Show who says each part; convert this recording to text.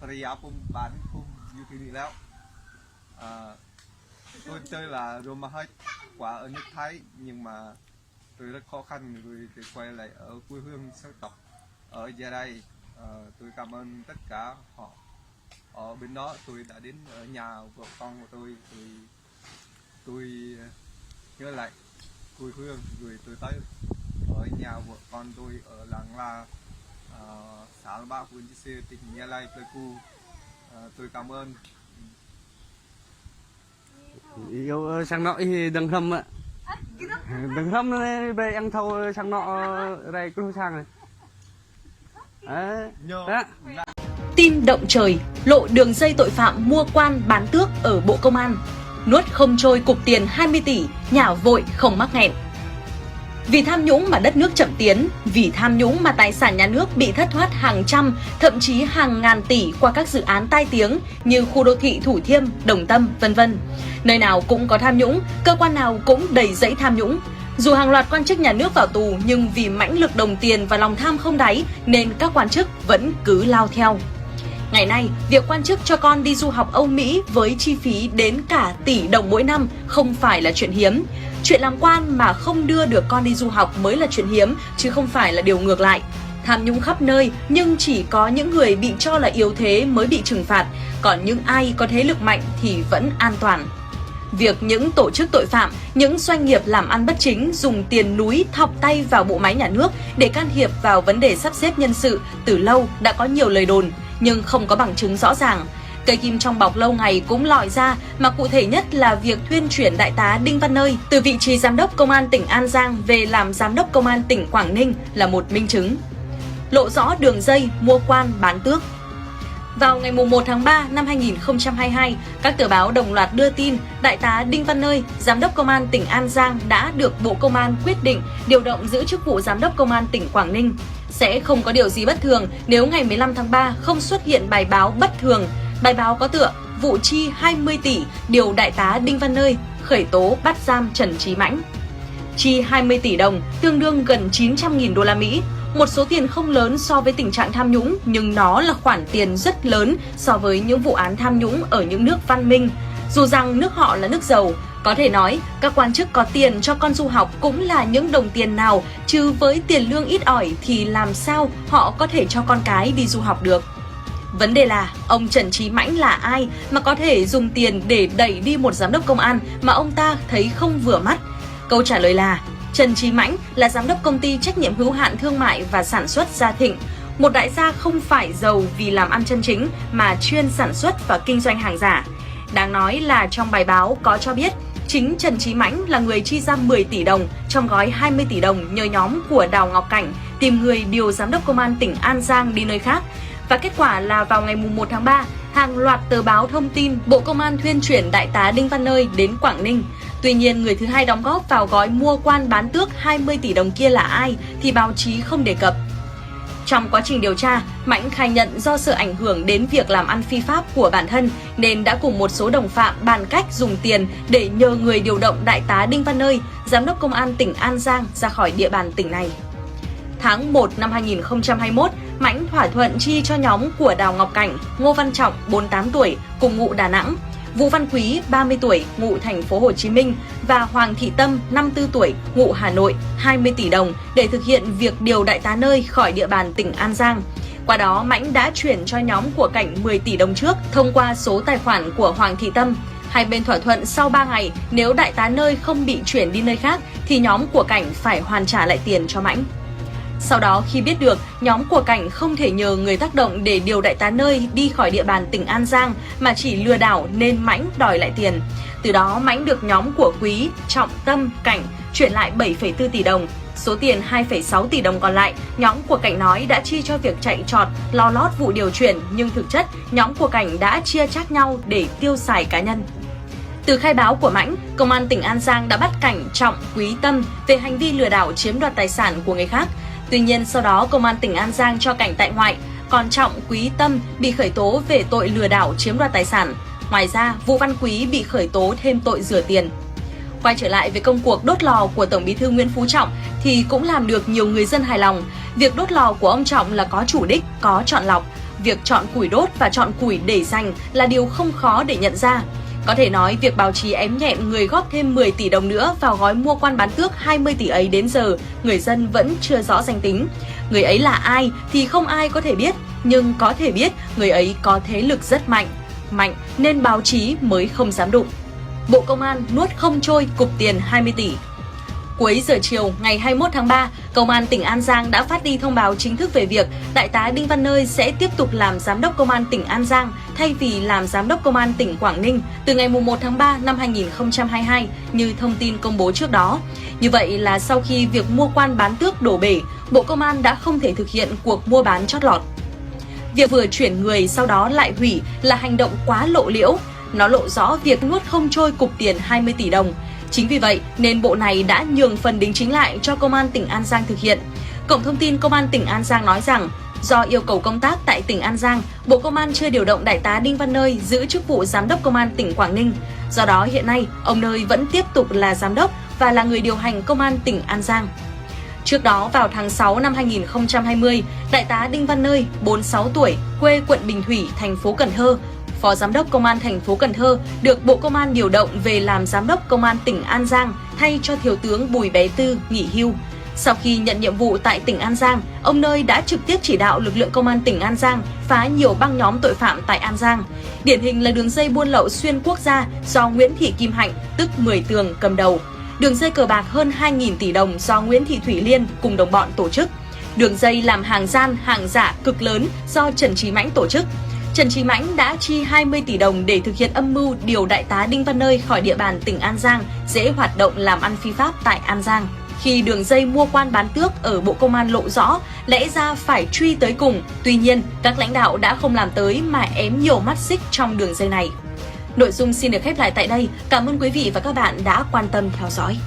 Speaker 1: Paria pun bán pun như thế nàyแล้วtôi chơi là Roma hết quả ở nước Thái nhưng mà tôi rất khó khăn rồi tôi quay lại ở quê hương dân tộc ở gia đây. Tôi cảm ơn tất cả họ ở bên đó. Tôi đã đến ở nhà vợ con của tôi nhớ lại quê hương rồi tôi tới ở nhà vợ con tôi ở làng La xã Ba Huyện Chi Xê tỉnh Gia Lai Pleiku. Tôi cảm ơn.
Speaker 2: Yêu sang nọ thì đừng hâm ạ, đừng hâm này về ăn thâu sang nọ đây cứ sang này. Đấy.
Speaker 3: Tin động trời, lộ đường dây tội phạm mua quan bán tước ở Bộ Công an, nuốt không trôi cục tiền 20 tỷ, nhả vội không mắc nghẹn. Vì tham nhũng mà đất nước chậm tiến, vì tham nhũng mà tài sản nhà nước bị thất thoát hàng trăm, thậm chí hàng ngàn tỷ qua các dự án tai tiếng như khu đô thị Thủ Thiêm, Đồng Tâm, v.v. Nơi nào cũng có tham nhũng, cơ quan nào cũng đầy rẫy tham nhũng. Dù hàng loạt quan chức nhà nước vào tù nhưng vì mãnh lực đồng tiền và lòng tham không đáy nên các quan chức vẫn cứ lao theo. Ngày nay, việc quan chức cho con đi du học Âu Mỹ với chi phí đến cả tỷ đồng mỗi năm không phải là chuyện hiếm. Chuyện làm quan mà không đưa được con đi du học mới là chuyện hiếm, chứ không phải là điều ngược lại. Tham nhũng khắp nơi nhưng chỉ có những người bị cho là yếu thế mới bị trừng phạt, còn những ai có thế lực mạnh thì vẫn an toàn. Việc những tổ chức tội phạm, những doanh nghiệp làm ăn bất chính dùng tiền núi thọc tay vào bộ máy nhà nước để can thiệp vào vấn đề sắp xếp nhân sự từ lâu đã có nhiều lời đồn, nhưng không có bằng chứng rõ ràng. Cây kim trong bọc lâu ngày cũng lòi ra, mà cụ thể nhất là việc thuyên chuyển Đại tá Đinh Văn Nơi từ vị trí Giám đốc Công an tỉnh An Giang về làm Giám đốc Công an tỉnh Quảng Ninh là một minh chứng. Lộ rõ đường dây mua quan bán tước. Vào ngày 1 tháng 3 năm 2022, các tờ báo đồng loạt đưa tin Đại tá Đinh Văn Nơi, Giám đốc Công an tỉnh An Giang đã được Bộ Công an quyết định điều động giữ chức vụ Giám đốc Công an tỉnh Quảng Ninh. Sẽ không có điều gì bất thường nếu ngày 15 tháng 3 không xuất hiện bài báo bất thường. Bài báo có tựa vụ chi 20 tỷ điều Đại tá Đinh Văn Nơi khởi tố bắt giam Trần Trí Mãnh. Chi 20 tỷ đồng tương đương gần 900.000 đô la Mỹ. Một số tiền không lớn so với tình trạng tham nhũng, nhưng nó là khoản tiền rất lớn so với những vụ án tham nhũng ở những nước văn minh. Dù rằng nước họ là nước giàu, có thể nói các quan chức có tiền cho con du học cũng là những đồng tiền nào, chứ với tiền lương ít ỏi thì làm sao họ có thể cho con cái đi du học được. Vấn đề là ông Trần Trí Mãnh là ai mà có thể dùng tiền để đẩy đi một giám đốc công an mà ông ta thấy không vừa mắt? Câu trả lời là Trần Trí Mãnh là giám đốc công ty trách nhiệm hữu hạn thương mại và sản xuất Gia Thịnh, một đại gia không phải giàu vì làm ăn chân chính mà chuyên sản xuất và kinh doanh hàng giả. Đáng nói là trong bài báo có cho biết chính Trần Trí Mãnh là người chi ra 10 tỷ đồng trong gói 20 tỷ đồng nhờ nhóm của Đào Ngọc Cảnh tìm người điều giám đốc công an tỉnh An Giang đi nơi khác. Và kết quả là vào ngày 1 tháng 3, hàng loạt tờ báo thông tin Bộ Công an thuyên chuyển Đại tá Đinh Văn Nơi đến Quảng Ninh. Tuy nhiên, người thứ hai đóng góp vào gói mua quan bán tước 20 tỷ đồng kia là ai thì báo chí không đề cập. Trong quá trình điều tra, Mãnh khai nhận do sự ảnh hưởng đến việc làm ăn phi pháp của bản thân nên đã cùng một số đồng phạm bàn cách dùng tiền để nhờ người điều động Đại tá Đinh Văn Nơi, Giám đốc Công an tỉnh An Giang ra khỏi địa bàn tỉnh này. Tháng 1 năm 2021, Mãnh thỏa thuận chi cho nhóm của Đào Ngọc Cảnh, Ngô Văn Trọng, 48 tuổi, cùng ngụ Đà Nẵng, Vũ Văn Quý, 30 tuổi, ngụ thành phố Hồ Chí Minh và Hoàng Thị Tâm, 54 tuổi, ngụ Hà Nội, 20 tỷ đồng để thực hiện việc điều Đại tá Nơi khỏi địa bàn tỉnh An Giang. Qua đó, Mãnh đã chuyển cho nhóm của Cảnh 10 tỷ đồng trước thông qua số tài khoản của Hoàng Thị Tâm. Hai bên thỏa thuận sau 3 ngày, nếu Đại tá Nơi không bị chuyển đi nơi khác thì nhóm của Cảnh phải hoàn trả lại tiền cho Mãnh. Sau đó khi biết được nhóm của Cảnh không thể nhờ người tác động để điều Đại tá Nơi đi khỏi địa bàn tỉnh An Giang mà chỉ lừa đảo nên Mãnh đòi lại tiền. Từ đó Mãnh được nhóm của Quý, Trọng, Tâm, Cảnh chuyển lại 7,4 tỷ đồng. Số tiền 2,6 tỷ đồng còn lại, nhóm của Cảnh nói đã chi cho việc chạy trọt, lo lót vụ điều chuyển, nhưng thực chất nhóm của Cảnh đã chia chác nhau để tiêu xài cá nhân. Từ khai báo của Mãnh, Công an tỉnh An Giang đã bắt Cảnh, Trọng, Quý, Tâm về hành vi lừa đảo chiếm đoạt tài sản của người khác. Tuy nhiên sau đó Công an tỉnh An Giang cho Cảnh tại ngoại, còn Trọng, Quý, Tâm bị khởi tố về tội lừa đảo chiếm đoạt tài sản. Ngoài ra, Vũ Văn Quý bị khởi tố thêm tội rửa tiền. Quay trở lại với công cuộc đốt lò của Tổng Bí thư Nguyễn Phú Trọng thì cũng làm được nhiều người dân hài lòng. Việc đốt lò của ông Trọng là có chủ đích, có chọn lọc. việc chọn củi đốt và chọn củi để dành là điều không khó để nhận ra. Có thể nói, việc báo chí ém nhẹm người góp thêm 10 tỷ đồng nữa vào gói mua quan bán tước 20 tỷ ấy đến giờ, người dân vẫn chưa rõ danh tính. Người ấy là ai thì không ai có thể biết, nhưng có thể biết người ấy có thế lực rất mạnh nên báo chí mới không dám đụng. Bộ Công an nuốt không trôi cục tiền 20 tỷ. Cuối giờ chiều ngày 21 tháng 3, Công an tỉnh An Giang đã phát đi thông báo chính thức về việc Đại tá Đinh Văn Nơi sẽ tiếp tục làm Giám đốc Công an tỉnh An Giang thay vì làm Giám đốc Công an tỉnh Quảng Ninh từ ngày 1 tháng 3 năm 2022 như thông tin công bố trước đó. Như vậy là sau khi việc mua quan bán tước đổ bể, Bộ Công an đã không thể thực hiện cuộc mua bán chót lọt. Việc vừa chuyển người sau đó lại hủy là hành động quá lộ liễu. Nó lộ rõ việc nuốt không trôi cục tiền 20 tỷ đồng. Chính vì vậy nên bộ này đã nhường phần đính chính lại cho Công an tỉnh An Giang thực hiện. Cổng thông tin Công an tỉnh An Giang nói rằng, do yêu cầu công tác tại tỉnh An Giang, Bộ Công an chưa điều động Đại tá Đinh Văn Nơi giữ chức vụ Giám đốc Công an tỉnh Quảng Ninh. Do đó hiện nay, ông Nơi vẫn tiếp tục là Giám đốc và là người điều hành Công an tỉnh An Giang. Trước đó, vào tháng 6 năm 2020, Đại tá Đinh Văn Nơi, 46 tuổi, quê quận Bình Thủy, thành phố Cần Thơ, Phó Giám đốc Công an thành phố Cần Thơ, được Bộ Công an điều động về làm Giám đốc Công an tỉnh An Giang thay cho Thiếu tướng Bùi Bé Tư nghỉ hưu. Sau khi nhận nhiệm vụ tại tỉnh An Giang, ông Nơi đã trực tiếp chỉ đạo lực lượng Công an tỉnh An Giang phá nhiều băng nhóm tội phạm tại An Giang. Điển hình là đường dây buôn lậu xuyên quốc gia do Nguyễn Thị Kim Hạnh, tức 10 Tường, cầm đầu. Đường dây cờ bạc hơn 2.000 tỷ đồng do Nguyễn Thị Thủy Liên cùng đồng bọn tổ chức. Đường dây làm hàng gian, hàng giả cực lớn do Trần Trí Mãnh tổ chức. Trần Trí Mãnh đã chi 20 tỷ đồng để thực hiện âm mưu điều Đại tá Đinh Văn Nơi khỏi địa bàn tỉnh An Giang, dễ hoạt động làm ăn phi pháp tại An Giang. Khi đường dây mua quan bán tước ở Bộ Công an lộ rõ, lẽ ra phải truy tới cùng. Tuy nhiên, các lãnh đạo đã không làm tới mà ém nhiều mắt xích trong đường dây này. Nội dung xin được khép lại tại đây. Cảm ơn quý vị và các bạn đã quan tâm theo dõi.